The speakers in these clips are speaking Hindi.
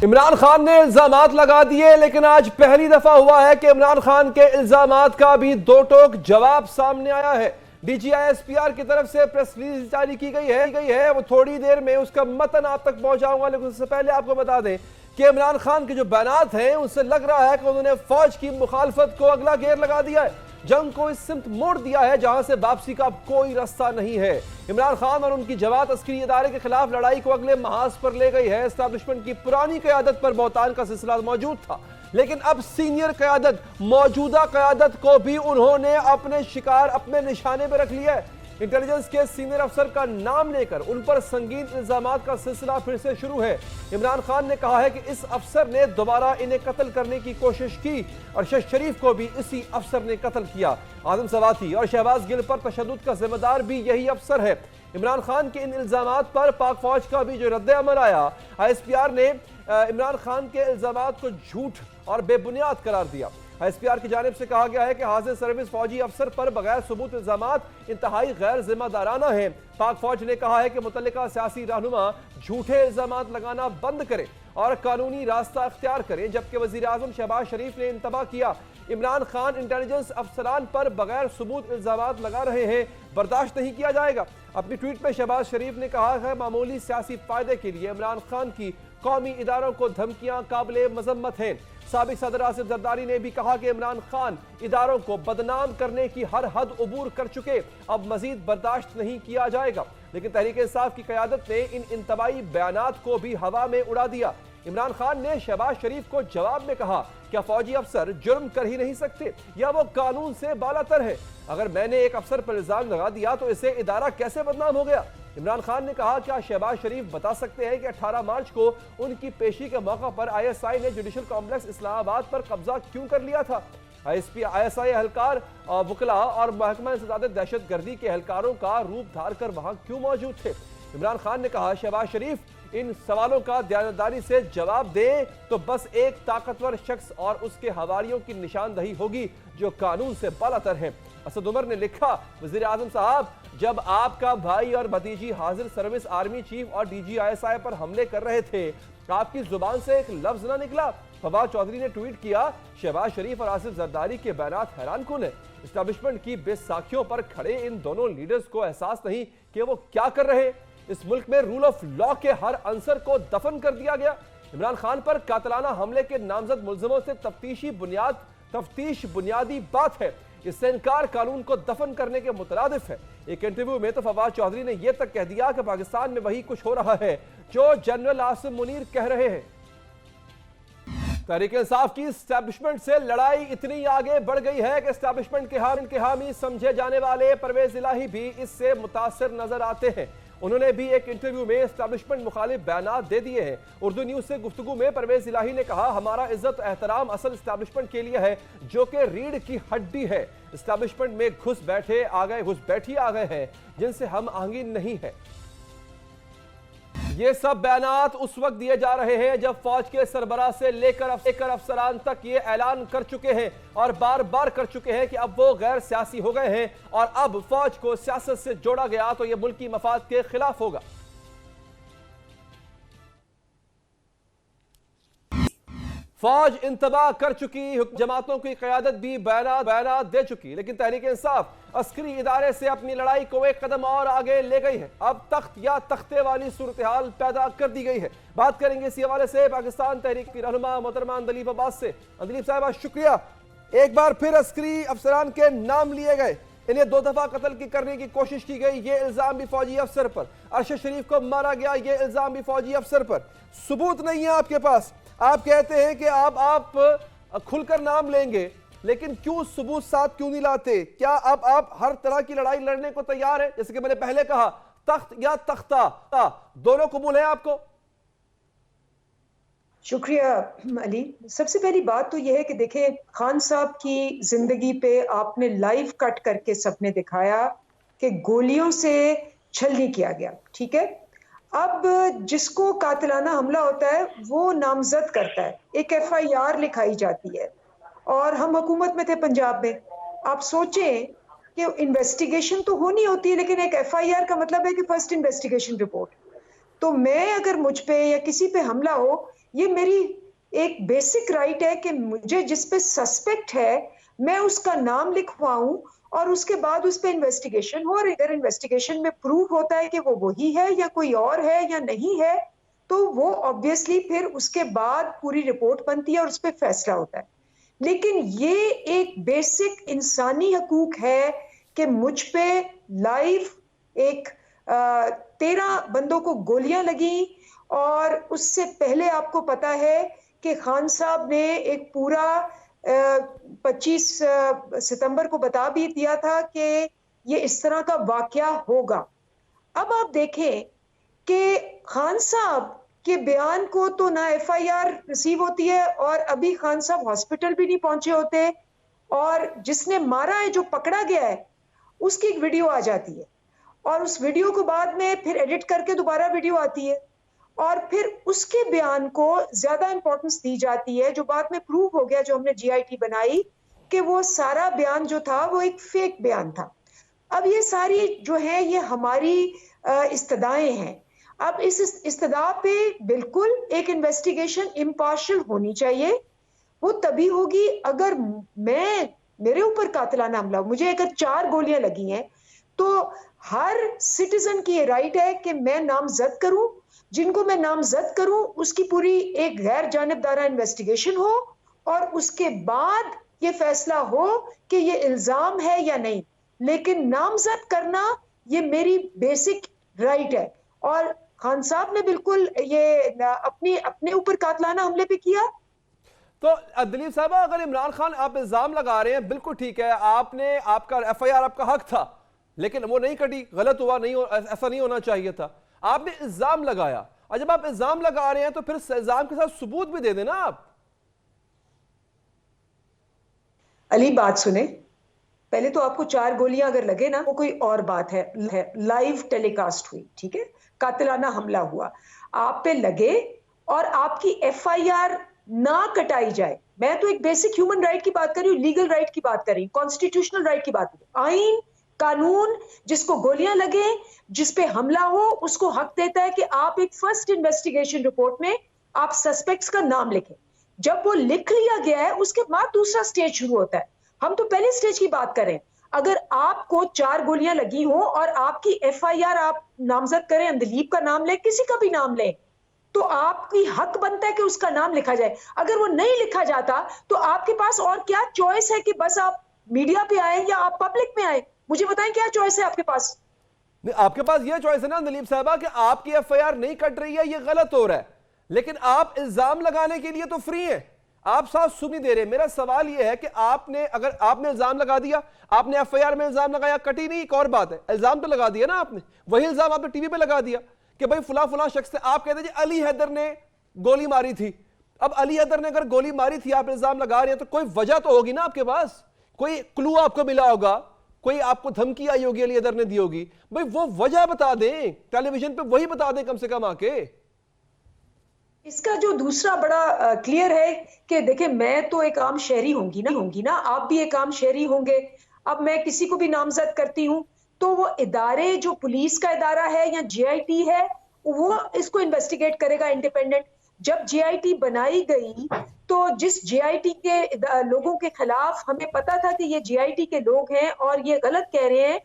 इमरान खान ने इल्जामात लगा दिए, लेकिन आज पहली दफा हुआ है कि इमरान खान के इल्जामात का भी दो टोक जवाब सामने आया है। DGI-SPR की तरफ से प्रेस रिलीज जारी की गई है। वो थोड़ी देर में उसका मतन आप तक पहुंचाऊंगा, लेकिन उससे पहले आपको बता दें कि इमरान खान के जो बयानात हैं उससे लग रहा है कि उन्होंने फौज की मुखालफत को अगला गेर लगा दिया है, जंग को इस सिमत मोड़ दिया है जहां से वापसी का कोई रास्ता नहीं है। इमरान खान और उनकी जमात अस्करी इदारे के खिलाफ लड़ाई को अगले महाज पर ले गई है। एस्टैब्लिशमेंट की पुरानी क़यादत पर बहुतान का सिलसिला मौजूद था, लेकिन अब सीनियर क़यादत, मौजूदा क़यादत को भी उन्होंने अपने शिकार, अपने निशाने पर रख लिया है। इंटेलिजेंस के सीनियर अफसर का नाम लेकर उन पर संगीन इल्जामात का सिलसिला फिर से शुरू है। इमरान खान ने कहा है कि इस अफसर ने दोबारा इन्हें कत्ल करने की कोशिश की और शहबाज शरीफ को भी इसी अफसर ने कत्ल किया। आजम सवाती और शहबाज गिल पर तशद्दुद का जिम्मेदार भी यही अफसर है। इमरान खान के इन इल्जामात पर पाक फौज का भी जो रद्द-ए-अमल आया, ISPR ने इमरान खान के इल्जामात को झूठ और बेबुनियाद करार दिया। ISPR की जानिब से कहा गया है कि हाजिर सर्विस फौजी अफसर पर बगैर सबूत इल्जामात इंतहाई गैर जिम्मेदाराना है। पाक फौज ने कहा है कि मुतल्लिका सियासी रहनुमा झूठे इल्जामात लगाना बंद करे और कानूनी रास्ता अख्तियार करें, जबकि वजीर आजम शहबाज शरीफ ने इंतबाह किया इमरान खान इंटेलिजेंस अफसरान पर बगैर सबूत इल्जामात लगा रहे हैं, बर्दाश्त नहीं किया जाएगा। अपनी ट्वीट में शहबाज शरीफ ने कहा है मामूली सियासी फायदे के लिए इमरान खान की कौमी इदारों को धमकियां काबिले मजम्मत हैं। साबिक सदर आसिफ जरदारी ने भी कहा कि इमरान खान इदारों को बदनाम करने की हर हद अबूर कर चुके, अब मजीद बर्दाश्त नहीं किया जाएगा। लेकिन तहरीक इंसाफ की क़यादत ने इन इंतबाही बयानात को भी हवा में उड़ा दिया। इमरान खान ने शहबाज शरीफ को जवाब में कहा, क्या फौजी अफसर जुर्म कर ही नहीं सकते या वो कानून से बालातर है? अगर मैंने एक अफसर पर इल्जाम लगा दिया तो इसे इदारा कैसे बदनाम हो गया? इमरान खान ने कहा, क्या शहबाज शरीफ बता सकते हैं कि 18 मार्च को उनकी पेशी के मौका पर ISI ने जुडिशल कॉम्प्लेक्स इस्लामाबाद पर कब्जा क्यों कर लिया था? ISI एहलकार, वकला और महकमा इंसदाद दहशत गर्दी के एहलकारों का रूप धार कर वहां क्यों मौजूद थे? इमरान खान ने कहा, शहबाज शरीफ इन सवालों का दयानतदारी से जवाब दे तो बस एक ताकतवर शख्स और उसके हवारियों की निशानदही होगी जो कानून से बालातर है। असद उमर ने लिखा, वजीर आजम साहब, जब आपका भाई और भतीजी हाजिर सर्विस आर्मी चीफ और DGI-SI पर हमले कर रहे थे, आपकी जुबान से एक लफ्ज ना निकला। फवाद चौधरी ने ट्वीट किया, शहबाज शरीफ और आसिफ जरदारी के बयानात हैरान कुन है। एस्टैब्लिशमेंट की बेसाखियों पर खड़े इन दोनों लीडर्स को एहसास नहीं कि वो क्या कर रहे हैं। इस मुल्क में रूल ऑफ लॉ के हर अंसर को दफन कर दिया गया। इमरान खान पर कातलाना हमले के नामजद मुलजिमों से तफ्तीश बुनियादी बात है। इससे इनकार कानून को दफन करने के मुतरादिफ है। एक इंटरव्यू में तो फवाद चौधरी ने यह तक कह दिया कि पाकिस्तान में वही कुछ हो रहा है जो जनरल आसिम मुनीर कह रहे हैं। तहरीक इंसाफ की एस्टैब्लिशमेंट से लड़ाई इतनी आगे बढ़ गई है कि एस्टैब्लिशमेंट के हामी समझे जाने वाले परवेज इलाही भी इससे मुतासिर नजर आते हैं। उन्होंने भी एक इंटरव्यू में एस्टैब्लिशमेंट मुखालिफ बयानात दे दिए हैं। उर्दू न्यूज से गुफ्तगू में परवेज इलाही ने कहा, हमारा इज्जत एहतराम असल एस्टैब्लिशमेंट के लिए है जो कि रीढ़ की हड्डी है। एस्टैब्लिशमेंट में घुस बैठी आ गए हैं जिनसे हम आंगी नहीं है। ये सब बयानात उस वक्त दिए जा रहे हैं जब फौज के सरबराह से लेकर अफसरान तक ये ऐलान कर चुके हैं और बार बार कर चुके हैं कि अब वो गैर सियासी हो गए हैं और अब फौज को सियासत से जोड़ा गया तो ये मुल्की मफाद के खिलाफ होगा। फौज इंतबाह कर चुकी, जमातों की क़यादत भी बयानात दे चुकी, लेकिन तहरीक इंसाफ अस्करी इदारे से अपनी लड़ाई को एक कदम और आगे ले गई है। अब तख्त या तख्ते वाली सूरत हाल पैदा कर दी गई है। बात करेंगे इसी हवाले से पाकिस्तान तहरीक की रहनुमा मोहतरमा अंदलीब अब्बास से। अंदलीब साहिबा, शुक्रिया। एक बार फिर अस्करी अफसरान के नाम लिए गए, इन्हें 2 दफा कत्ल करने की कोशिश की गई, ये इल्जाम भी फौजी अफसर पर। अरशद शरीफ को मारा गया, ये इल्जाम भी फौजी अफसर पर। सबूत नहीं है आपके पास। आप कहते हैं कि आप खुलकर नाम लेंगे, लेकिन क्यों सबूत साथ क्यों नहीं लाते? क्या अब आप हर तरह की लड़ाई लड़ने को तैयार है? जैसे कि मैंने पहले कहा, तख्त या तख्ता, दोनों कबूल है आपको? शुक्रिया अली। सबसे पहली बात तो यह है कि देखें, खान साहब की जिंदगी पे आपने लाइव कट करके सबने दिखाया कि गोलियों से छल नहीं किया गया, ठीक है। अब जिसको कातिलाना हमला होता है वो नामजद करता है, एक FIR लिखाई जाती है और हम हुकूमत में थे पंजाब में। आप सोचें कि इन्वेस्टिगेशन तो होनी होती है, लेकिन एक FIR का मतलब है कि फर्स्ट इन्वेस्टिगेशन रिपोर्ट। तो मैं अगर मुझ पे या किसी पे हमला हो, ये मेरी एक बेसिक राइट है कि मुझे जिस पे सस्पेक्ट है मैं उसका नाम लिखवाऊं और उसके बाद उस पे इन्वेस्टिगेशन हो, और अगर इन्वेस्टिगेशन में प्रूव होता है कि वो वही है या कोई और है या नहीं है, तो वो ऑब्वियसली फिर उसके बाद पूरी रिपोर्ट बनती है और उस पर फैसला होता है। लेकिन ये एक बेसिक इंसानी हकूक है कि मुझ पे लाइव एक 13 बंदों को गोलियां लगी, और उससे पहले आपको पता है कि खान साहब ने एक पूरा 25 सितंबर को बता भी दिया था कि ये इस तरह का वाकया होगा। अब आप देखें कि खान साहब के बयान को तो ना एफआईआर रिसीव होती है, और अभी खान साहब हॉस्पिटल भी नहीं पहुंचे होते, और जिसने मारा है, जो पकड़ा गया है, उसकी एक वीडियो आ जाती है, और उस वीडियो को बाद में फिर एडिट करके दोबारा वीडियो आती है, और फिर उसके बयान को ज्यादा इंपॉर्टेंस दी जाती है, जो बाद में प्रूव हो गया, जो हमने जीआईटी बनाई, कि वो सारा बयान जो था वो एक फेक बयान था। अब ये सारी जो है ये हमारी इस्तदाएं हैं। अब इस इस्तदा पे बिल्कुल एक इन्वेस्टिगेशन इम्पार्शियल होनी चाहिए। वो तभी होगी अगर मेरे ऊपर कातिलाना हमला, मुझे अगर 4 गोलियां लगी हैं, तो हर सिटीजन की ये राइट है कि मैं नामजद करूं, जिनको मैं नामजद करूं उसकी पूरी एक गैर जानिबदारा इन्वेस्टिगेशन हो, और उसके बाद ये फैसला हो कि ये इल्जाम है या नहीं। लेकिन नामजद करना ये मेरी बेसिक राइट है, और खान साहब ने बिल्कुल ये अपने ऊपर कातिलाना हमले पे किया। तो दिलीप साहब, अगर इमरान खान आप इल्जाम लगा रहे हैं, बिल्कुल ठीक है, आपने आपका एफआईआर आपका हक था, लेकिन वो नहीं कटी, गलत हुआ, नहीं ऐसा नहीं होना चाहिए था। आपने इल्जाम लगाया, और जब आप इल्जाम लगा रहे हैं तो फिर इल्जाम के साथ सबूत भी दे देना आप। अली बात सुने, पहले तो आपको 4 गोलियां अगर लगे ना, वो कोई और बात है, लाइव टेलीकास्ट हुई, ठीक है, कातिलाना हमला हुआ, आप पे लगे और आपकी एफआईआर ना कटाई जाए। मैं तो एक बेसिक ह्यूमन राइट की बात कर रही हूँ, लीगल राइट की बात कर रही हूँ, कॉन्स्टिट्यूशनल राइट की बात कर रही हूँ। आइन कानून जिसको गोलियां लगे, जिस पे हमला हो, उसको हक देता है कि आप एक फर्स्ट इन्वेस्टिगेशन रिपोर्ट में आप सस्पेक्ट्स का नाम लिखें। जब वो लिख लिया गया है, उसके बाद दूसरा स्टेज शुरू होता है। हम तो पहले स्टेज की बात करें। अगर आपको 4 गोलियां लगी हो और आपकी एफआईआर आप नामजद करें, दिलीप का नाम ले, किसी का भी नाम ले, तो आपकी हक बनता है कि उसका नाम लिखा जाए। अगर वो नहीं लिखा जाता तो आपके पास और क्या चॉइस है कि बस आप मीडिया पे आए या आप पब्लिक में आए? मुझे बताएं क्या चॉइस है आपके पास? नहीं, आपके पास यह चॉइस है ना दिलीप साहबा कि आपकी एफआईआर नहीं कट रही है, ये गलत हो रहा है, लेकिन आप इल्जाम लगाने के लिए तो फ्री हैं, आप साफ सुन नहीं दे रहे। मेरा सवाल यह है कि आपने, अगर आपने इल्जाम लगा दिया, आपने एफआईआर में इल्जाम लगाया, कटी नहीं, एक और बात है, इल्जाम तो लगा दिया ना आपने, वही इल्जाम आपने टीवी पे लगा दिया कि भाई फुला फुला शख्स थे। आप कहते हैं अली हैदर ने गोली मारी थी। अब अली हैदर ने अगर गोली मारी थी, आप इल्जाम लगा रहे हैं, तो कोई वजह तो होगी ना आपके पास, कोई क्लू आपको मिला होगा, कोई आपको धमकी आई होगी, अली हैदर ने दी होगी, भाई वो वजह बता दें, टेलीविजन पे वही बता दें कम से कम आके। इसका जो दूसरा बड़ा क्लियर है कि देखिए, मैं तो एक आम शहरी होंगी ना, आप भी एक आम शहरी होंगे। अब मैं किसी को भी नामजद करती हूं, तो वो इदारे, जो पुलिस का इदारा है या जीआईटी है, वो इसको इन्वेस्टिगेट करेगा इंडिपेंडेंट। जब जीआईटी बनाई गई, तो जिस जीआईटी के लोगों के खिलाफ हमें पता था कि ये जीआईटी के लोग हैं और ये गलत कह रहे हैं,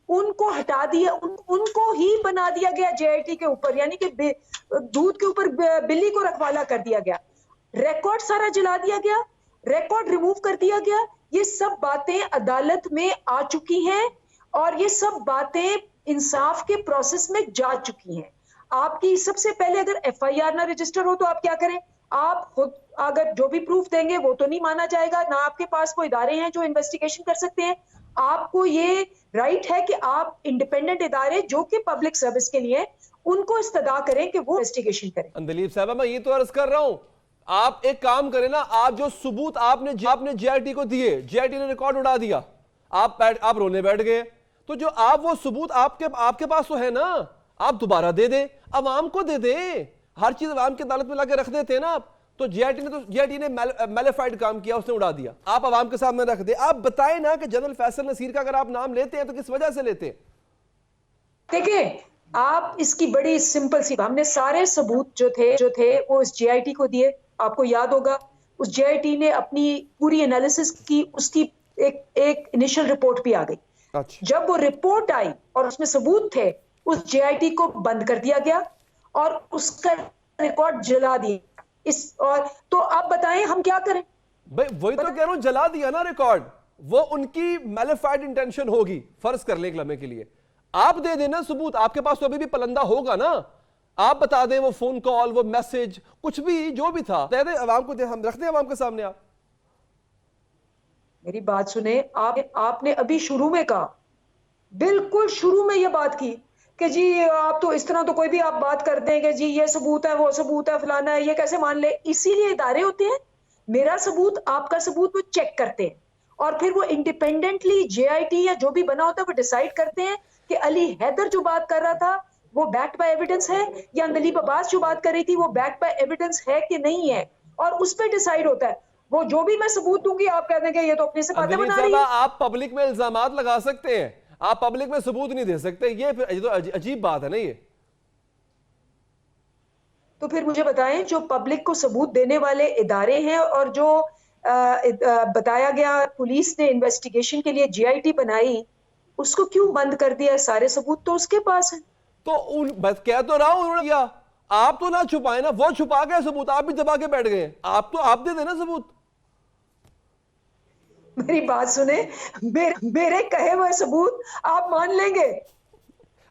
उनको हटा दिया, उनको ही बना दिया गया जेआईटी के ऊपर, यानी कि दूध के ऊपर बिल्ली को रखवाला कर दिया गया। रिकॉर्ड सारा जला दिया गया, रिकॉर्ड रिमूव कर दिया गया। ये सब बातें अदालत में आ चुकी हैं और ये सब बातें इंसाफ के प्रोसेस में जा चुकी हैं। आपकी सबसे पहले अगर एफआईआर ना रजिस्टर हो तो आप क्या करें? आप खुद अगर जो भी प्रूफ देंगे वो तो नहीं माना जाएगा, ना आपके पास कोई इदारे हैं जो इन्वेस्टिगेशन कर सकते हैं। आपको ये राइट है कि आप इंडिपेंडेंट इदारे जो कि पब्लिक सर्विस के लिए, उनको इस्तदा करें कि वो इन्वेस्टिगेशन करें। दिलीप साहब, मैं ये तो अर्ज कर रहा हूं, आप एक काम करें ना, आप जो सबूत आपने जीआईटी को दिए, जीआईटी ने रिकॉर्ड उड़ा दिया, आप रोने बैठ गए, तो जो आप वो सबूत आपके पास तो है ना, आप दोबारा दे दें, अवाम को दे दें। हर चीज अवाम की अदालत में लाके रख देते हैं ना आप। तो जीआईटी ने मैलिफाइड काम किया, उसने उड़ा दिया, आप अवाम के सामने रख दे। आप बताएं ना कि जनरल फैसल नसीर का अगर आप नाम लेते हैं तो किस वजह से लेते हैं? देखिए, आप इसकी बड़ी सिंपल सी, हमने सारे सबूत जो थे वो इस जेआईटी को दिए। आपको याद होगा उस जेआईटी ने अपनी पूरी एनालिसिस की, उसकी एक इनिशियल रिपोर्ट भी आ गई। अच्छा, जब वो रिपोर्ट आई और उसमें सबूत थे, उस जेआईटी को बंद कर दिया गया और उसका रिकॉर्ड जला दिया। और तो आप बताएं हम क्या करें? भाई वही तो कह रहा हूं, जला दिया ना रिकॉर्ड। वो उनकी मैलिफाइड इंटेंशन होगी, फर्ज कर ले एक लम्हे के लिए। आप दे देना सबूत, आपके पास तो अभी भी पलंदा होगा ना। आप बता दें वो फोन कॉल, वो मैसेज, कुछ भी जो भी था, दे दे आवाम को, हम रख दें आवाम के सामने। आप मेरी बात सुने, आपने अभी शुरू में कहा, बिल्कुल शुरू में ये बात की कि जी आप तो इस तरह तो कोई भी आप बात करते हैं कि जी ये सबूत है, वो सबूत है, फलाना है, ये कैसे मान ले। इसीलिए इदारे होते हैं, मेरा सबूत आपका सबूत वो चेक करते हैं और फिर वो इंडिपेंडेंटली जेआईटी या जो भी बना होता है वो डिसाइड करते हैं कि अली हैदर जो बात कर रहा था वो बैक्ड बाय एविडेंस है, या अंदलीब अब्बास जो बात कर रही थी वो बैक्ड बाय एविडेंस है कि नहीं है, और उस पर डिसाइड होता है। वो जो भी मैं सबूत दूंगी आप कह देंगे ये तो अपने से बातें बना रही है। आप पब्लिक में इल्जामात लगा सकते हैं, आप पब्लिक में सबूत नहीं दे सकते। ये तो अजीब बात है ना ये। तो फिर मुझे बताएं, जो पब्लिक को सबूत देने वाले इदारे हैं और जो बताया गया पुलिस ने इन्वेस्टिगेशन के लिए जेआईटी बनाई, उसको क्यों बंद कर दिया? सारे सबूत तो उसके पास है। तो बस कह तो रहा हूं उन्होंने किया। आप तो ना छुपाए ना, वो छुपा गए सबूत, आप भी दबा के बैठ गए। आप दे देना सबूत। मेरी बात सुने, मेरे कहे हुए सबूत आप मान लेंगे?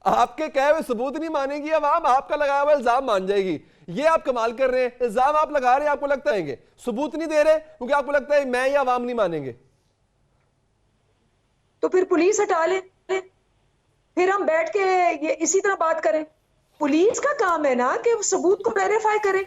आपके कहे हुए सबूत नहीं मानेगी अवाम, आपका लगाया हुआ इल्जाम मान जाएगी। ये आप कमाल कर रहे हैं। इल्जाम आप लगा रहे हैं, आपको लगता है सबूत नहीं दे रहे क्योंकि आपको लगता है मैं या अवाम नहीं मानेंगे। तो फिर पुलिस हटा ले, फिर हम बैठ के ये इसी तरह बात करें। पुलिस का काम है ना कि सबूत को वेरीफाई करे,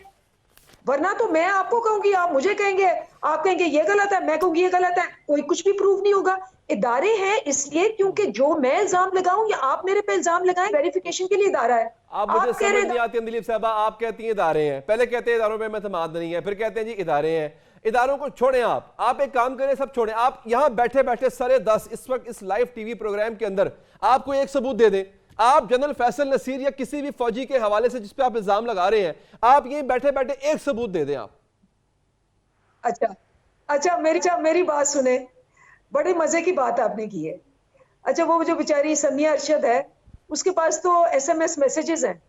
वरना तो मैं आपको कहूंगी, आप मुझे कहेंगे, आप कहेंगे ये गलत है, मैं कहूंगी ये गलत है, कोई कुछ भी प्रूव नहीं होगा। इदारे हैं इसलिए क्योंकि जो मैं इल्जाम लगाऊं या आप मेरे पे इल्जाम लगाएं, वेरिफिकेशन के लिए इदारा है। आप मुझे समझ नहीं आती अंदलीब साहबा। आप कहती हैं इदारे हैं, पहले कहते हैं इदारों में एतमाद नहीं है, फिर कहते हैं जी इदारे हैं। इदारों को छोड़ें। आप एक काम करें, सब छोड़ें। आप यहां बैठे बैठे सरे 10 इस वक्त इस लाइव टीवी प्रोग्राम के अंदर आपको एक सबूत दे दें। आप जनरल फैसल नसीर या किसी भी फौजी के हवाले से जिस पे आप इल्जाम लगा रहे हैं, आप यहीं बैठे बैठे एक सबूत दे दें आप। अच्छा मेरी बात सुने, बड़े मजे की बात आपने की है। अच्छा, वो जो बेचारी समिया अरशद है, उसके पास तो एसएमएस मैसेजेस हैं,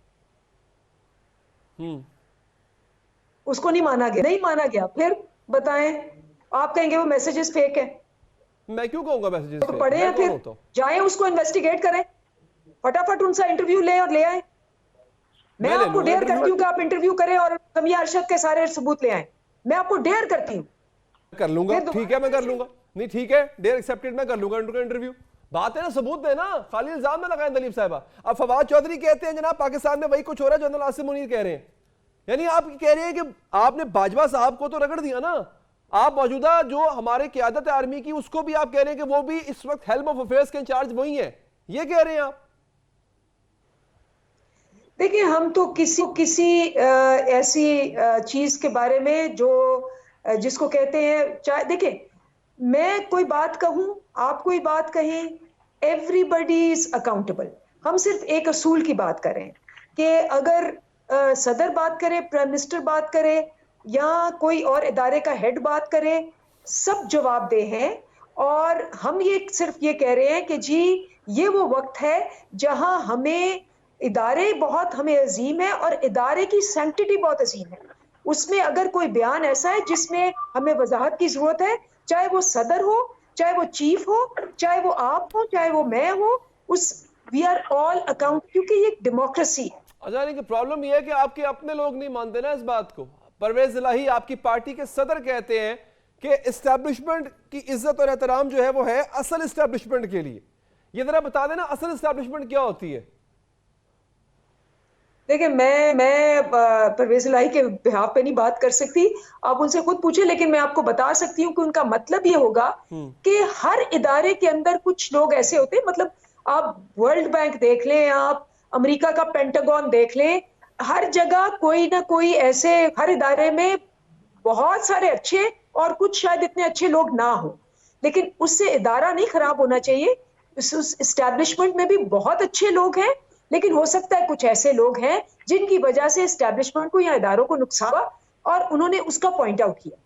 उसको नहीं माना गया। फिर बताएं, आप कहेंगे वो मैसेजेस फेक है। मैं क्यों कहूंगा मैसेजेस तो पढ़े हैं, फिर जाएं उसको इन्वेस्टिगेट करें, फटाफट उनसे इंटरव्यू ले और ले आए। मैं आपको डेयर करती हूँ कि आप इंटरव्यू करें और समिया अरशद के सारे सबूत ले आए। मैं आपको डेयर करती हूँ। कर लूंगा, ठीक है, मैं कर लूंगा। नहीं ठीक है, डेयर एक्सेप्टेड, मैं कर लूंगा उनका इंटरव्यू। बात है ना, सबूत देना, खाली इल्जाम ना लगाएं दलीप साहबा। अब फवाद चौधरी कहते हैं जनाब पाकिस्तान में वही कुछ हो रहा है जो जनरल आसिम मुनीर कह रहे हैं। यानी आप कह रहे हैं कि आपने बाजवा साहब को तो रगड़ दिया ना, आप मौजूदा जो हमारे क़यादत आर्मी की उसको भी आप कह रहे हैं कि वो भी इस वक्त हेल्म ऑफ अफेयर्स के इंचार्ज वही है, ये कह रहे हैं आप। देखिए, हम तो किसी ऐसी चीज के बारे में जो जिसको कहते हैं, चाहे देखिए मैं कोई बात कहूं, आप कोई बात कहें, एवरीबडी इज अकाउंटेबल। हम सिर्फ एक असूल की बात करें कि अगर सदर बात करे, प्राइम मिनिस्टर बात करे या कोई और इदारे का हेड बात करे, सब जवाबदेह हैं। और हम ये सिर्फ ये कह रहे हैं कि जी ये वो वक्त है जहां हमें इदारे बहुत हमें अजीम है और इदारे की सैंक्टिटी बहुत अजीम है। उसमें अगर कोई बयान ऐसा है जिसमें हमें वजाहत की जरूरत है, चाहे वो सदर हो, चाहे वो चीफ हो, चाहे वो आप हो, चाहे वो मैं हो, उस वी आर ऑल अकाउंट, क्योंकि ये डेमोक्रेसी है। अच्छा, कि प्रॉब्लम यह है कि आपके अपने लोग नहीं मानते ना इस बात को। परवेज इलाही आपकी पार्टी के सदर कहते हैं कि इस्टेब्लिशमेंट की इज्जत और एहतराम जो है वो है असल इस्टेब्लिशमेंट के लिए। ये जरा बता देना असल इस्टेब्लिशमेंट क्या होती है। देखिए, मैं परवेज इलाही के बिहाफ पे नहीं बात कर सकती, आप उनसे खुद पूछे, लेकिन मैं आपको बता सकती हूँ कि उनका मतलब ये होगा कि हर इदारे के अंदर कुछ लोग ऐसे होते हैं, मतलब आप वर्ल्ड बैंक देख लें, आप अमेरिका का पेंटागन देख लें, हर जगह कोई ना कोई ऐसे, हर इदारे में बहुत सारे अच्छे और कुछ शायद इतने अच्छे लोग ना हो, लेकिन उससे इदारा नहीं खराब होना चाहिए। उस एस्टैब्लिशमेंट में भी बहुत अच्छे लोग हैं, लेकिन हो सकता है कुछ ऐसे लोग हैं जिनकी वजह से एस्टैब्लिशमेंट को या इदारों को नुकसान हुआ और उन्होंने उसका पॉइंट आउट किया।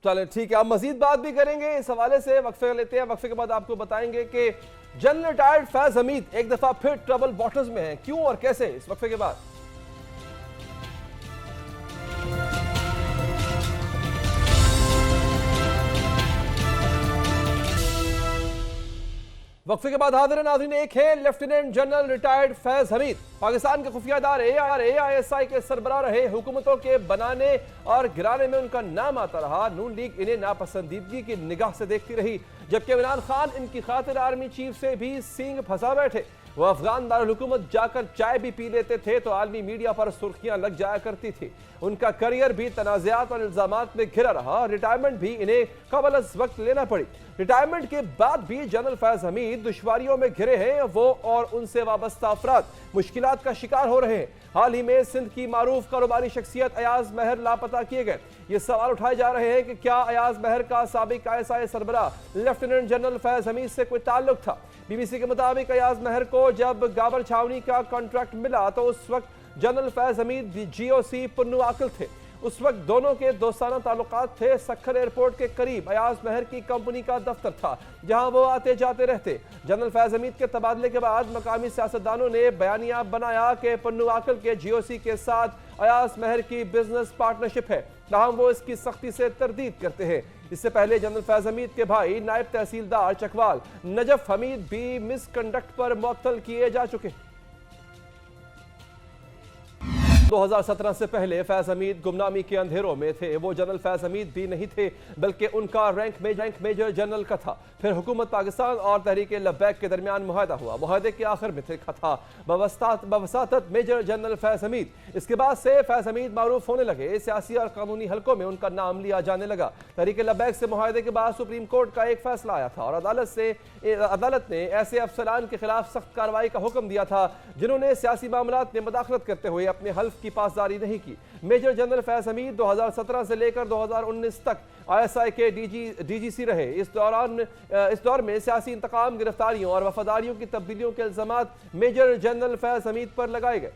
चलें ठीक है, आप मजीद बात भी करेंगे इस हवाले से। वक्फे लेते हैं, वक्फे के बाद आपको बताएंगे कि जनरल रिटायर्ड फैज हमीद एक दफा फिर ट्रबल वाटर्स में हैं, क्यों और कैसे, इस वक्फे के बाद। वक्फे के बाद हाजिर नाज़रीन, एक है lieutenant general retired Faiz Hamid, Pakistan के खुफिया इदारे AISI के सरबराह रहे। हुकूमतों के बनाने और गिराने में उनका नाम आता रहा। नून लीग इन्हें नापसंदीदगी की निगाह से देखती रही, जबकि इमरान खान इनकी खातिर आर्मी चीफ से भी सींग फंसा बैठे। वो अफगान दारुल-हुकूमत जाकर चाय भी पी लेते थे तो आलमी मीडिया पर सुर्खियां लग जाया करती थी। उनका करियर भी तनाज़ात और इल्जामात में घिरा रहा। रिटायरमेंट भी इन्हें कबल अज़ वक्त लेना पड़ी। रिटायरमेंट के बाद भी जनरल फैज हमीद दुश्वारियों में घिरे हैं। वो और उनसे वाबस्ता अफराद मुश्किलात का शिकार हो रहे हैं। हाल ही में सिंध की मारूफ कारोबारी शख्सियत अयाज महर लापता किए गए। ये सवाल उठाए जा रहे हैं कि क्या अयाज महर का साबिक ISI सरबराह लेफ्टिनेंट जनरल फैज हमीद से कोई ताल्लुक था। BBC के मुताबिक अयाज महर को जब गाबर छावनी का कॉन्ट्रैक्ट मिला तो उस वक्त जनरल फैज हमीद GOC पुन्नू आकिल थे। उस वक्त दोनों के दोस्ताना ताल्लुकात थे। सक्खर एयरपोर्ट के करीब अयाज महर की कंपनी का दफ्तर था, जहां वो आते जाते रहते। जनरल फैज हमीद के तबादले के बाद मकामी सियासतदानों ने बयानिया बनाया कि पन्नू आकिल के GOC के साथ अयाज महर की बिजनेस पार्टनरशिप है, ताहम वो इसकी सख्ती से तरदीद करते हैं। इससे पहले जनरल फैज हमीद के भाई नायब तहसीलदार चकवाल नजफ हमीद भी मिसकंडक्ट पर मुअत्तल किए जा चुके हैं। 2017 से पहले फैज हमीद गुमनामी के अंधेरों में थे। वो जनरल फैज हमीद भी नहीं थे, बल्कि उनका रैंक मेजर जनरल का था। फिर हुकूमत पाकिस्तान और तहरीक लब्बैक के दरमियान मुआहदा हुआ। मुआहदे के आखिर में लिखा था बवसातत मेजर जनरल फैज हमीद। इसके बाद से फैज हमीद मारूफ होने लगे। सियासी और कानूनी हलकों में उनका नाम लिया जाने लगा। तहरीक लब्बैक से मुआहदे के बाद सुप्रीम कोर्ट का एक फैसला आया था और अदालत ने ऐसे अफसरान के खिलाफ सख्त कार्रवाई का हुक्म दिया था जिन्होंने सियासी मामलात में मदाखलत करते हुए अपने हल्फ की पासदारी नहीं की। मेजर जनरल फैज हमीद 2017 से लेकर 2019 तक ISI के DGC रहे। इस दौर में सियासी इंतकाम, गिरफ्तारियों और वफादारियों की तब्दीलियों के इल्जामात मेजर जनरल फैज हमीद पर लगाए गए।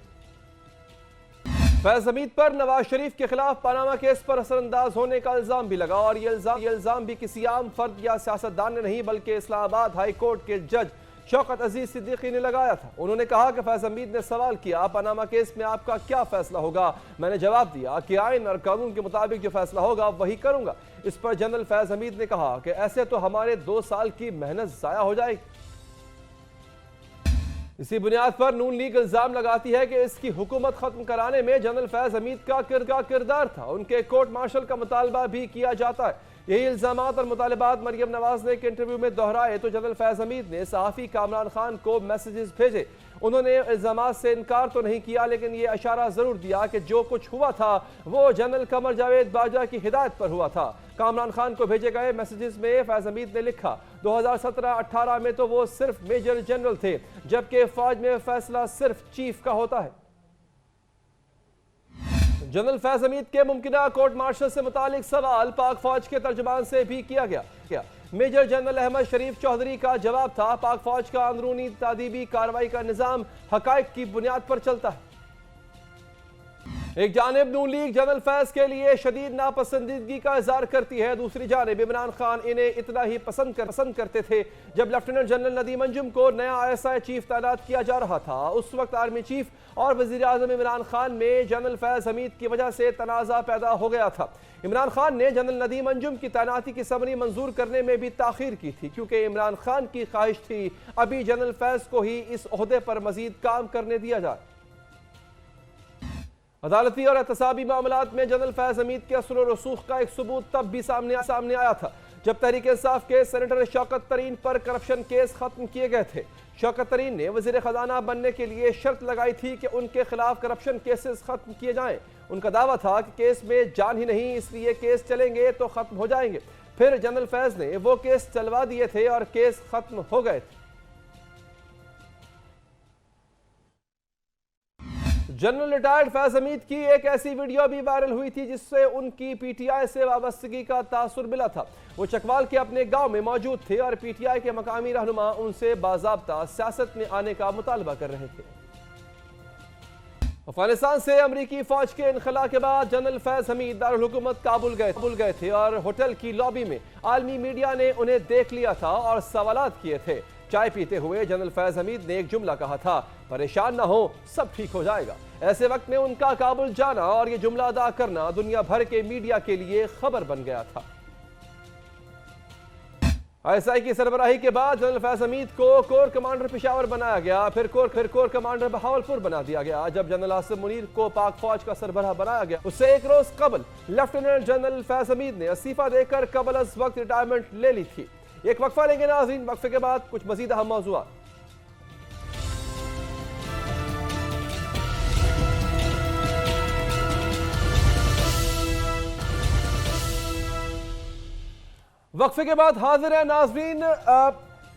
फैज हमीद पर नवाज शरीफ के खिलाफ पनामा केस पर असरअंदाज होने का इल्जाम भी लगा और ये इल्जाम भी किसी आम फर्द या सियासतदान ने नहीं, बल्कि इस्लामाबाद हाई कोर्ट के जज शौकत अजीज सिद्दीकी ने लगाया था। उन्होंने कहा कि फैज हमीद ने सवाल किया, पनामा केस में आपका क्या फैसला होगा। मैंने जवाब दिया कि आइन और कानून के मुताबिक जो फैसला होगा वही करूंगा। इस पर जनरल फैज हमीद ने कहा कि ऐसे तो हमारे 2 साल की मेहनत जाया हो जाएगी। इसी बुनियाद पर नून लीग इल्जाम लगाती है कि इसकी हुकूमत खत्म कराने में जनरल फैज हमीद का किरदार था। उनके कोर्ट मार्शल का मुतालबा भी किया जाता है। यही इल्जामात और मुतालबात मरियम नवाज ने एक इंटरव्यू में दोहराए तो जनरल फैज हमीद ने सहाफ़ी कामरान खान को मैसेजेस भेजे। उन्होंने इल्जामात से इनकार तो नहीं किया, लेकिन ये इशारा जरूर दिया कि जो कुछ हुआ था वो जनरल कमर जावेद बाजवा की हिदायत पर हुआ था। कामरान खान को भेजे गए मैसेजेस में फैज हमीद ने लिखा 2017-18 में तो वो सिर्फ मेजर जनरल थे, जबकि फौज में फैसला सिर्फ चीफ का होता है। जनरल फैज हमीद के मुमकिना कोर्ट मार्शल से मुतालिक सवाल पाक फौज के तर्जुमान से भी किया गया। मेजर जनरल अहमद शरीफ चौधरी का जवाब था, पाक फौज का अंदरूनी तादीबी कार्रवाई का निज़ाम हकायक की बुनियाद पर चलता है। एक जानिब नून लीग जनरल फैज के लिए शदीद नापसंदीदगी का इजहार करती है, दूसरी जानिब इमरान खान इन्हें इतना ही पसंद करते थे। जब लेफ्टिनेंट जनरल नदीम अंजुम को नया ISI चीफ तैनात किया जा रहा था, उस वक्त आर्मी चीफ और वजीर आजम इमरान खान में जनरल फैज हमीद की वजह से तनाज़ा पैदा हो गया था। इमरान खान ने जनरल नदीम अंजुम की तैनाती की समरी मंजूर करने में भी ताखीर की थी, क्योंकि इमरान खान की ख्वाहिश थी अभी जनरल फैज को ही इस ओहदे पर मजीद काम करने दिया जाए। अदालती और एहतसाबी मामलात में जनरल फैज हमीद के असर और रसूख का एक सबूत तब भी सामने आया था जब तहरीक इंसाफ के सेनेटर शौकत तरीन पर करप्शन केस खत्म किए गए थे। शौकत तरीन ने वजीर खजाना बनने के लिए शर्त लगाई थी कि उनके खिलाफ करप्शन केसेस खत्म किए जाएं। उनका दावा था कि केस में जान ही नहीं, इसलिए केस चलेंगे तो खत्म हो जाएंगे। फिर जनरल फैज ने वो केस चलवा दिए थे और केस खत्म हो गए थे। जनरल रिटायर्ड फैज हमीद की एक ऐसी वीडियो भी वायरल हुई थी जिससे उनकी PTI से वाबस्तगी का तासुर मिला था। वो चकवाल के अपने गांव में मौजूद थे और PTI के मकामी रहनुमा उनसे बाज़ाब्ता सियासत में आने का मुतालबा कर रहे थे। अफगानिस्तान से अमरीकी फौज के इनखला के बाद जनरल फैज हमीद दारुल हुकूमत काबुल गए थे और होटल की लॉबी में आलमी मीडिया ने उन्हें देख लिया था और सवालात किए थे। चाय पीते हुए जनरल फैज हमीद ने एक जुमला कहा था, परेशान ना हो, सब ठीक हो जाएगा। ऐसे वक्त में उनका काबुल जाना और ये जुमला अदा करना दुनिया भर के मीडिया के लिए खबर बन गया था। आईएसआई की सरबराही के बाद जनरल फैज हमीद को कोर कमांडर पेशावर बनाया गया, फिर कोर कमांडर बहावलपुर बना दिया गया। जब जनरल आसिम मुनीर को पाक फौज का सरबराह बनाया गया, उससे एक रोज कबल लेफ्टिनेंट जनरल फैज हमीद ने इस्तीफा देकर कबल अज वक्त रिटायरमेंट ले ली थी। एक वक्फा लेंगे नाज़रीन, वक्फे के बाद कुछ मजीद अहम मौज़ूआत। वक्फे के बाद हाजिर है नाज़रीन।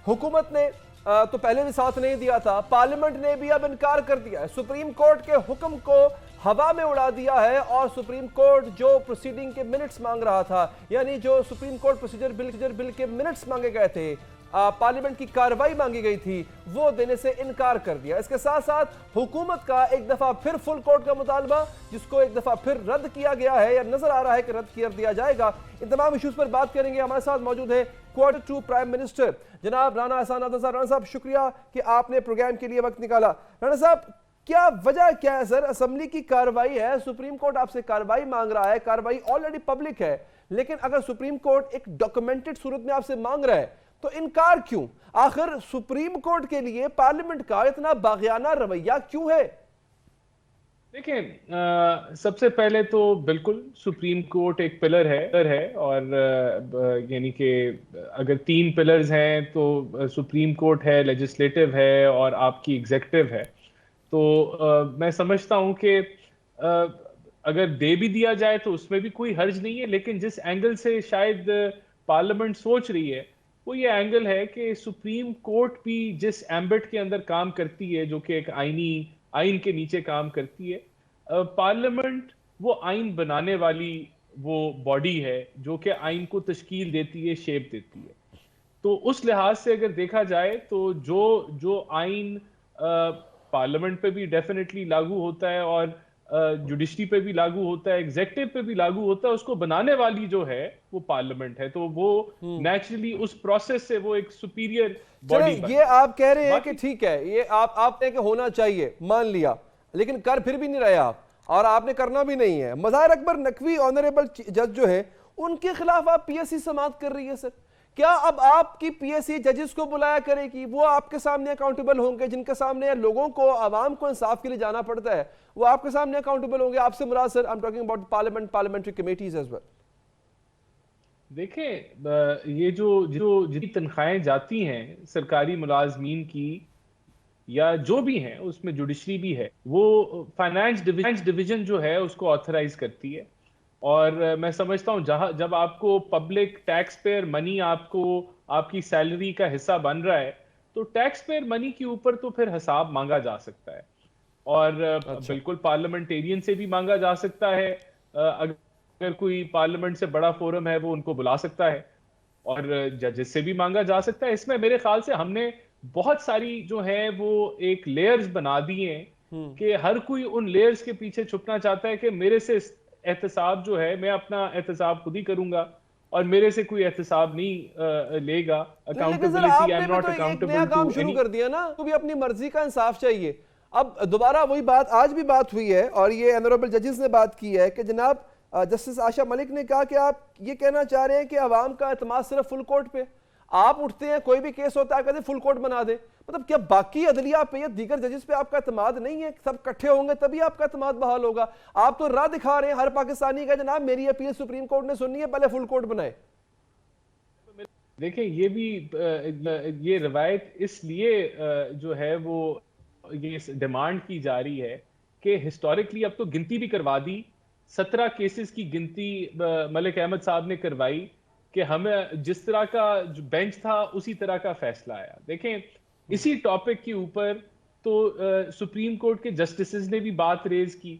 हुकूमत ने तो पहले भी साथ नहीं दिया था, पार्लियामेंट ने भी अब इनकार कर दिया है। सुप्रीम कोर्ट के हुक्म को हवा में उड़ा दिया है और सुप्रीम कोर्ट जो प्रोसीडिंग के मिनट्स मांग रहा था, यानी जो सुप्रीम कोर्ट प्रोसीजर बिल के मिनट्स मांगे गए थे, पार्लियामेंट की कार्रवाई मांगी गई थी, वो देने से इनकार कर दिया। इसके साथ साथ हुकूमत का एक दफा फिर फुल कोर्ट का मुतालबा, जिसको एक दफा फिर रद्द किया गया है या नजर आ रहा है कि रद्द कर दिया जाएगा। इन तमाम इश्यूज पर बात करेंगे। हमारे साथ मौजूद है क्वार्टर टू प्राइम मिनिस्टर जनाब राना एहसान अब्दुल्ला साहब। राना साहब, शुक्रिया कि आपने प्रोग्राम के लिए वक्त निकाला। राना साहब, क्या वजह क्या है सर? असेंबली की कार्रवाई है, सुप्रीम कोर्ट आपसे कार्रवाई मांग रहा है, कार्रवाई ऑलरेडी पब्लिक है, लेकिन अगर सुप्रीम कोर्ट एक डॉक्यूमेंटेड सूरत में आपसे मांग रहा है तो इनकार क्यों? आखिर सुप्रीम कोर्ट के लिए पार्लियामेंट का इतना बागियाना रवैया क्यों है? देखें, सबसे पहले तो बिल्कुल सुप्रीम कोर्ट एक पिलर है और यानी कि अगर 3 पिलर्स हैं तो सुप्रीम कोर्ट है, लेजिस्लेटिव है और आपकी एग्जीक्यूटिव है। तो मैं समझता हूं कि अगर दे भी दिया जाए तो उसमें भी कोई हर्ज नहीं है, लेकिन जिस एंगल से शायद पार्लियामेंट सोच रही है वो ये एंगल है कि सुप्रीम कोर्ट भी जिस एम्बिट के अंदर काम करती है, जो कि एक आइन के नीचे काम करती है, पार्लियामेंट वो आइन बनाने वाली वो बॉडी है जो कि आइन को तश्कील देती है, शेप देती है। तो उस लिहाज से अगर देखा जाए तो जो आइन पार्लियामेंट पे भी डेफिनेटली लागू होता है और जुडिशरी पे भी लागू होता है, एग्जीक्यूटिव पे भी लागू होता है, उसको बनाने वाली जो है वो पार्लियामेंट है। तो वो नेचुरली उस प्रोसेस से वो एक सुपीरियर बॉडी। ये आप कह रहे हैं कि ठीक है, ये आपने कि होना चाहिए, मान लिया, लेकिन कर फिर भी नहीं रहे आप, और आपने करना भी नहीं है। मज़ाहिर अकबर नकवी ऑनरेबल जज जो है, उनके खिलाफ आप पीएससी समाअत कर रही है सर। क्या अब आपकी पीएससी जजेस को बुलाया करेगी? वो आपके सामने अकाउंटेबल होंगे, जिनके सामने लोगों को, आवाम को इंसाफ के लिए जाना पड़ता है, वो आपके सामने अकाउंटेबल होंगे। आपसे मुराद sir, I am talking about parliamentary committees as well. देखें, ये जो जितनी तनख्वाहें जाती हैं सरकारी मुलाजमीन की या जो भी हैं, उसमें जुडिशरी भी है, वो फाइनेंस डिवीजन जो है उसको ऑथराइज करती है। और मैं समझता हूँ जब आपको पब्लिक टैक्स पेयर मनी आपको आपकी सैलरी का हिस्सा बन रहा है, तो टैक्स पेयर मनी के ऊपर तो फिर हिसाब मांगा जा सकता है और अच्छा। बिल्कुल पार्लियामेंटेरियन से भी मांगा जा सकता है। अगर कोई पार्लियामेंट से बड़ा फोरम है वो उनको बुला सकता है और जजेस से भी मांगा जा सकता है। इसमें मेरे ख्याल से हमने बहुत सारी जो है वो एक लेयर्स बना दिए हैं कि हर कोई उन लेयर्स के पीछे छुपना चाहता है कि मेरे से एहतसाब जो है, मैं अपना एहतसाब खुद ही करूंगा और मेरे से कोई एहतसाब नहीं लेगा। Accountability, I am not accountable काम शुरू कर दिया ना, तो भी अपनी मर्जी का इंसाफ चाहिए। अब दोबारा वही बात, आज भी बात हुई है और ये ऑनरेबल जजेस ने बात की है कि जनाब जस्टिस आशा मलिक ने कहा कि आप ये कहना चाह रहे हैं कि अवाम का एतमाद सिर्फ फुल कोर्ट पे, आप उठते हैं कोई भी केस होता है कहते फुल कोर्ट बना दे। मतलब क्या बाकी अदलिया पे या दीगर जजेस पे आपका एतमाद नहीं है? सब इकट्ठे होंगे तभी आपका एतमाद बहाल होगा। आप तो राह दिखा रहे हैं हर पाकिस्तानी का, जनाब मेरी अपील सुप्रीम कोर्ट ने सुननी है, पहले फुल कोर्ट बनाए। देखिए, ये रवायत इसलिए जो है वो ये डिमांड की जा रही है कि हिस्टोरिकली अब तो गिनती भी करवा दी, 17 केसेस की गिनती मलिक अहमद साहब ने करवाई कि हमें जिस तरह का जो बेंच था उसी तरह का फैसला आया। देखें, इसी टॉपिक के ऊपर तो सुप्रीम कोर्ट के जस्टिसेस ने भी बात रेज की।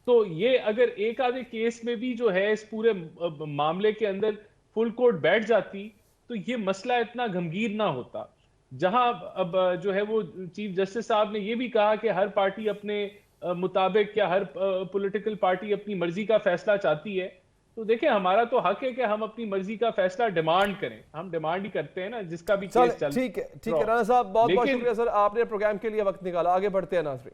तो ये अगर एक आधे केस में भी जो है इस पूरे मामले के अंदर फुल कोर्ट बैठ जाती तो ये मसला इतना गंभीर ना होता। जहां अब जो है वो चीफ जस्टिस साहब ने ये भी कहा कि हर पार्टी अपने मुताबिक या हर पॉलिटिकल पार्टी अपनी मर्जी का फैसला चाहती है। तो देखिए, हमारा तो हक है कि हम अपनी मर्जी का फैसला डिमांड करें। हम डिमांड ही करते हैं ना, जिसका भी चल केस चल ठीक है राना साहब, बहुत बहुत लेकिन शुक्रिया सर, आपने प्रोग्राम के लिए वक्त निकाला। आगे बढ़ते हैं नाज़रीन।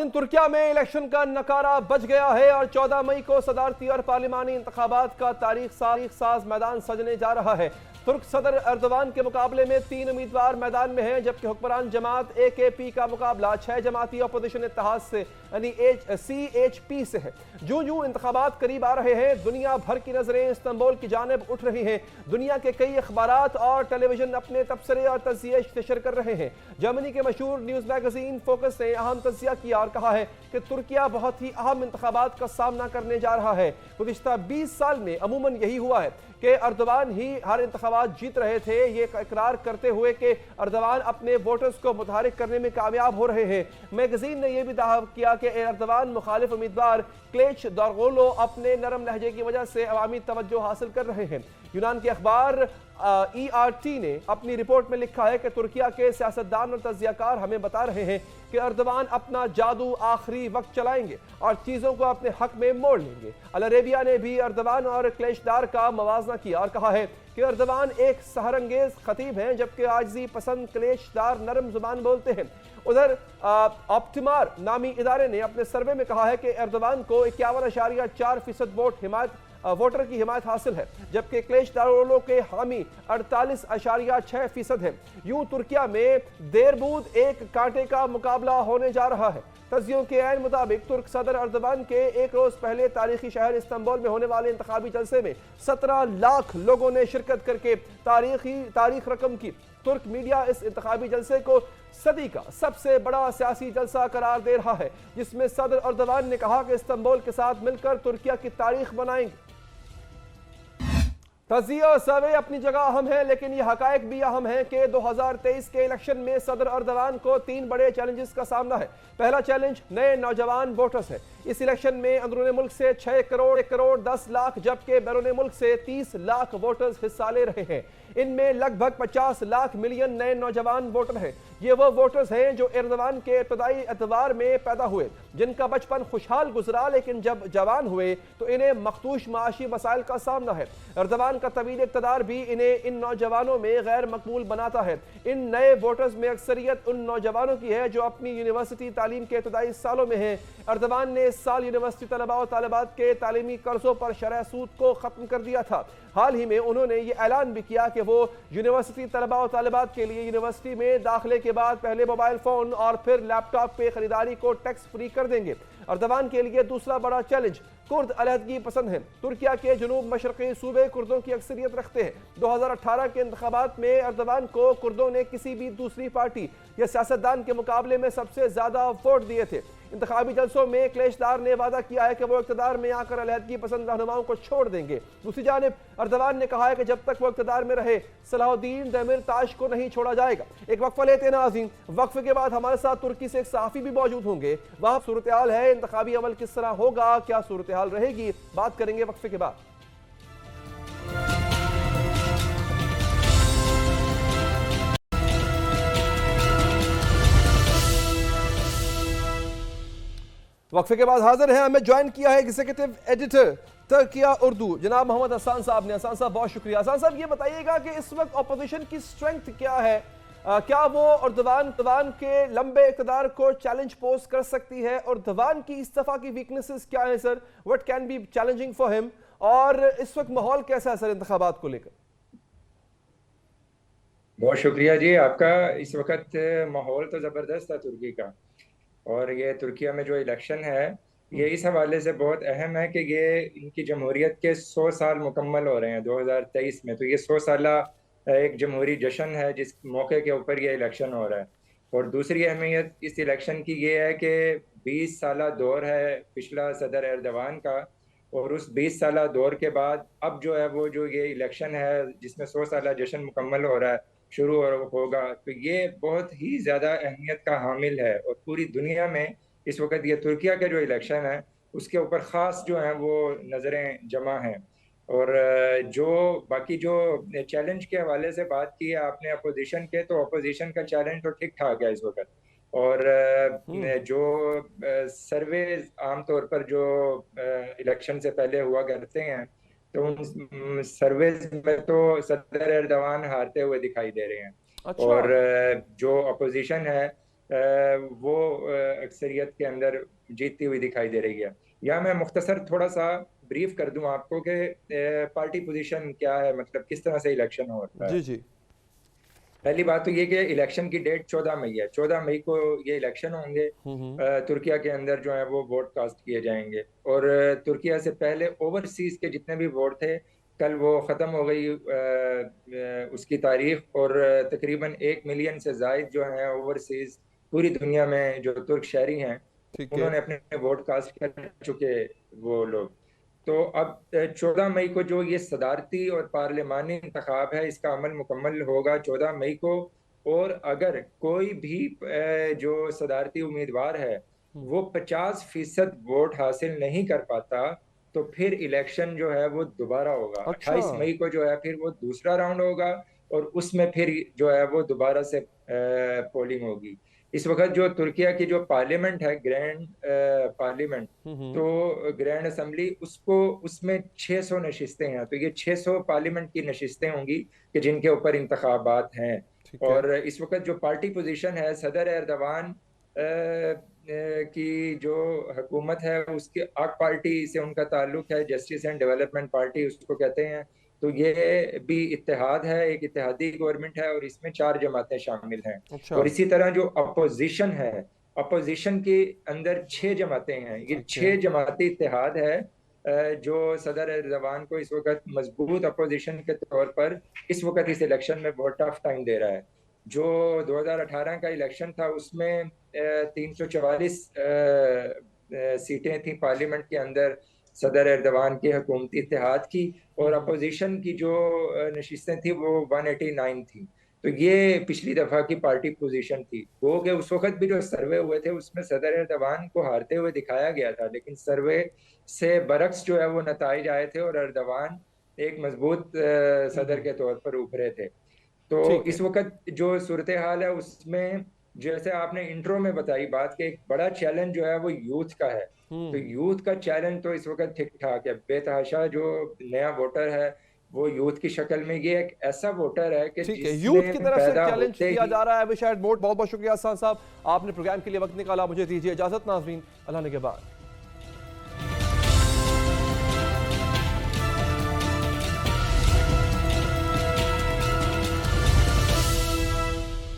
तुर्किया में इलेक्शन का नकारा बज गया है और 14 मई को सदारती और पार्लिमानी इंतखाबात का तारीख साज मैदान सजने जा रहा है। तुर्क सदर एर्दोगान के मुकाबले में 3 उम्मीदवार मैदान में हैं, जबकि हुक्मरान जमात AKP का मुकाबला 6 जमाती अपोजिशन इत्तेहाद से यानी CHP से है। जो यूं इंतखाबात करीब आ रहे हैं, दुनिया भर की नजरें इस्तांबुल की जानिब उठ रही हैं। दुनिया के कई अखबारात और टेलीविजन अपने तबसरे और तजिए नशर कर रहे हैं। जर्मनी के मशहूर न्यूज मैगजीन फोकस ने अहम तजिया किया और कहा है कि तुर्किया बहुत ही अहम इंतखाबात का सामना करने जा रहा है। गुज़िश्ता 20 साल में अमूमन यही हुआ है कि एर्दोगान ही हर इंतखाबात जीत रहे थे, ये इकरार करते हुए कि एर्दोगान अपने वोटर्स को मुतहरिक करने में कामयाब हो रहे हैं। मैगजीन ने यह भी दावा किया कि एर्दोगान मुखालिफ उम्मीदवार क्लेच दारगोलो अपने नरम लहजे की वजह से अवामी तवज्जो हासिल कर रहे हैं। यूनान के अखबार ERT ने अपनी रिपोर्ट में लिखा है कि तुर्किया के सियासतदान और तजियाकार हमें बता रहे हैं कि एर्दोगान अपना जादू आखिरी वक्त चलाएंगे और चीजों को अपने हक में मोड़ लेंगे। अल अरेबिया ने भी एर्दोगान और क्लेशदार का मवाजना किया और कहा है कि एर्दोगान एक सहरंगेज खतीब हैं, जबकि आजिजी पसंद क्लेशदार नरम जुबान बोलते हैं। उधर ऑप्टिमार नामी इदारे ने अपने सर्वे में कहा है कि एर्दोगान को 51.4% वोटर की हिमायत हासिल है, जबकि क्लेशदारों के हामी 48.6% है। यूं तुर्किया में देरबूद एक कांटे का मुकाबला होने जा रहा है। तजियों के ऐन मुताबिक तुर्क सदर एर्दोगान के एक रोज पहले तारीखी शहर इस्तांबुल में होने वाले इंतखाबी जलसे में 17 लाख लोगों ने शिरकत करके तारीख रकम की। तुर्क मीडिया इस इंतखाबी जलसे को सदी का सबसे बड़ा सियासी जलसा करार दे रहा है, जिसमें सदर एर्दोगान ने कहा कि इस्तांबुल के साथ मिलकर तुर्किया की तारीख बनाएंगे। तजिया और सर्वे अपनी जगह अहम है, लेकिन यह हकायक भी अहम है कि 2023 के इलेक्शन में सदर एर्दोगान को 3 बड़े चैलेंजेस का सामना है। पहला चैलेंज नए नौजवान वोटर्स है। इस इलेक्शन में अंदरूनी मुल्क से 6 करोड़ 10 लाख जबकि बैरून मुल्क से 30 लाख वोटर्स हिस्सा ले रहे हैं। इनमें लगभग 50 लाख मिलियन नए नौजवान वोटर हैं। ये वो वोटर्स हैं जो एर्दोगान के इब्तदाई एतवार में पैदा हुए, जिनका बचपन खुशहाल गुजरा, लेकिन जब जवान हुए तो इन्हें मखदूश माशी मसाइल का सामना है। एर्दोगान का तवील इक़्तिदार भी इन्हें इन नौजवानों में गैर मकबूल बनाता है। इन नए वोटर्स में अक्सरियत उन नौजवानों की है जो अपनी यूनिवर्सिटी तालीम के इब्तदाई सालों में हैं। एर्दोगान ने इस साल यूनिवर्सिटी तलबा और तालिबात के तालीमी कर्जों पर शरह सूद को खत्म कर दिया था। हाल ही में उन्होंने ये ऐलान भी किया कि वो यूनिवर्सिटी तलबा और तालिबात के लिए यूनिवर्सिटी में दाखिले के बाद पहले मोबाइल फोन और फिर लैपटॉप पे खरीदारी को टैक्स फ्री कर देंगे। एर्दोगान के लिए दूसरा बड़ा चैलेंज कुर्द अलहदगी पसंद है। तुर्किया के जुनूब मशरक़ी सूबे कुर्दों की अक्सरियत रखते हैं। 2018 के इंतखाबात में एर्दोगान को कुर्दों ने किसी भी दूसरी पार्टी या सियासतदान के मुकाबले में सबसे ज्यादा वोट दिए थे। इंतखाबी जलसों में क्लेशदार ने वादा किया है कि वो इक़्तिदार में आकर अलहदगी पसंद रहनुमाओं को छोड़ देंगे। दूसरी जानिब एर्दोगान ने कहा है कि जब तक वो इक़्तिदार में रहे सलाहुद्दीन देमिरताश को नहीं छोड़ा जाएगा। एक वक्फा लेते हैं नाज़रीन, वक्फे के बाद हमारे साथ तुर्की से एक सहाफ़ी भी मौजूद होंगे। वहाँ सूरत हाल है, इंतखाबी अमल किस तरह होगा, क्या सूरत हाल रहेगी, बात करेंगे वक्फे के बाद। वक्फे के बाद हाजिर हैं, हमें ज्वाइन किया है एग्जीक्यूटिव एडिटर तुर्किया उर्दू जनाब मोहम्मद हसन साहब ने। हसन साहब बहुत शुक्रिया। हसन साहब ये बताइएगा कि इस वक्त अपोजिशन की स्ट्रेंथ क्या है? क्या वो एर्दोगान के लंबे इक़्तिदार को चैलेंज पोज कर सकती है? और एर्दोगान की इस दफा की वीकनेसेस क्या है sir? What can be challenging for him? और इस वक्त माहौल कैसा है सर इंतखाबात को लेकर? बहुत शुक्रिया जी आपका। इस वक्त माहौल तो ज़बरदस्त है तुर्की का, और ये तुर्किया में जो इलेक्शन है ये इस हवाले से बहुत अहम है कि ये इनकी जमहूरियत के 100 साल मुकम्मल हो रहे हैं 2023 में। तो ये 100 साला एक जमहूरी जश्न है जिस मौके के ऊपर ये इलेक्शन हो रहा है। और दूसरी अहमियत इस इलेक्शन की ये है कि 20 साला दौर है पिछला सदर एर्दोगान का, और उस 20 साला दौर के बाद अब जो है वो जो ये इलेक्शन है जिसमें 100 साला जश्न मुकम्मल हो रहा है, शुरू होगा, तो ये बहुत ही ज़्यादा अहमियत का हामिल है। और पूरी दुनिया में इस वक्त ये तुर्किया के जो इलेक्शन है उसके ऊपर ख़ास जो है वो नज़रें जमा हैं। और जो बाकी जो चैलेंज के हवाले से बात की है आपने अपोजिशन के, तो अपोजिशन का चैलेंज तो ठीक ठाक है इस वक्त। और जो सर्वे आमतौर पर जो इलेक्शन से पहले हुआ करते हैं, तो उन सर्वेज में तो सदर एर्दवान हारते हुए दिखाई दे रहे हैं। अच्छा। और जो अपोजिशन है वो अक्सरियत के अंदर जीतती हुई दिखाई दे रही है। या मैं मुख्तसर थोड़ा सा ब्रीफ कर दूं आपको कि पार्टी पोजीशन क्या है, मतलब किस तरह से इलेक्शन होता है। जी जी। पहली बात तो ये कि इलेक्शन की डेट 14 मई है। 14 मई को ये इलेक्शन होंगे। हम्म। तुर्किया के अंदर जो है वो वोट कास्ट किए जाएंगे। और तुर्किया से पहले ओवरसीज के जितने भी वोट थे, कल वो ख़त्म हो गई उसकी तारीख। और तकरीबन 1 मिलियन से ज़ायद जो है ओवरसीज पूरी दुनिया में जो तुर्क शहरी हैं, ठीक है। उन्होंने अपने वोट कास्ट कर चुके वो लोग। तो अब 14 मई को जो ये सदारती और पार्लिमानी इंतखाब है, इसका अमल मुकम्मल होगा 14 मई को। और अगर कोई भी जो सदारती उम्मीदवार है वो 50% वोट हासिल नहीं कर पाता, तो फिर इलेक्शन जो है वो दोबारा होगा। अच्छा। 28 मई को जो है फिर वो दूसरा राउंड होगा, और उसमें फिर जो है वो दोबारा से पोलिंग होगी। इस वक्त जो तुर्किया की जो पार्लियामेंट है, ग्रैंड पार्लियामेंट, हम्म। तो ग्रैंड असम्बली, उसको उसमें 600 नशिस्तें हैं। तो ये 600 पार्लियामेंट की नशिस्तें होंगी कि जिनके ऊपर इंतखाबात हैं। ठीक है। और इस वक्त जो पार्टी पोजीशन है, सदर एर्दवान की जो हुकूमत है, उसके आक पार्टी से उनका ताल्लुक है, जस्टिस एंड डेवलपमेंट पार्टी उसको कहते हैं। तो ये भी इत्तेहाद है, एक इत्तेहादी गवर्नमेंट है, और इसमें 4 जमातें शामिल हैं। अच्छा। और इसी तरह जो अपोजिशन है, अपोजिशन के अंदर 6 जमातें हैं। ये ठीक है। 6 जमाती इत्तेहाद है जो सदर एर्दवान को इस वक्त मजबूत अपोजिशन के तौर पर इस वक्त इस इलेक्शन में बहुत टफ टाइम दे रहा है। जो 2018 का इलेक्शन था, उसमें 344 सीटें थी पार्लियामेंट के अंदर सदर एर्दवान के हुकूमती इत्तेहाद की। और अपोजिशन की जो नशिस्तें थी वो 189 थी। तो ये पिछली दफा की पार्टी पोजीशन थी। वो कि उस वक्त भी जो सर्वे हुए थे उसमें सदर एर्दवान को हारते हुए दिखाया गया था, लेकिन सर्वे से बरक्स जो है वो नताइज आए थे, और एर्दवान एक मजबूत सदर के तौर पर उभरे थे। तो ठीक है। इस वक्त जो सूरत हाल है उसमें, जैसे आपने इंट्रो में बताई बात, कि एक बड़ा चैलेंज जो है वो यूथ का है। तो यूथ का चैलेंज तो इस वक्त ठीक ठाक है। बेतहाशा जो नया वोटर है वो यूथ की शक्ल में, ये एक ऐसा वोटर है कि ठीक है, यूथ जिसने की तरफ से पैदा चैलेंज होते किया ही। जा रहा है अभी शायद। बहुत बहुत शुक्रिया हसन साहब, आपने प्रोग्राम के लिए वक्त निकाला। मुझे दीजिए इजाजत नाजरीन, अल्लाह ने के बाद।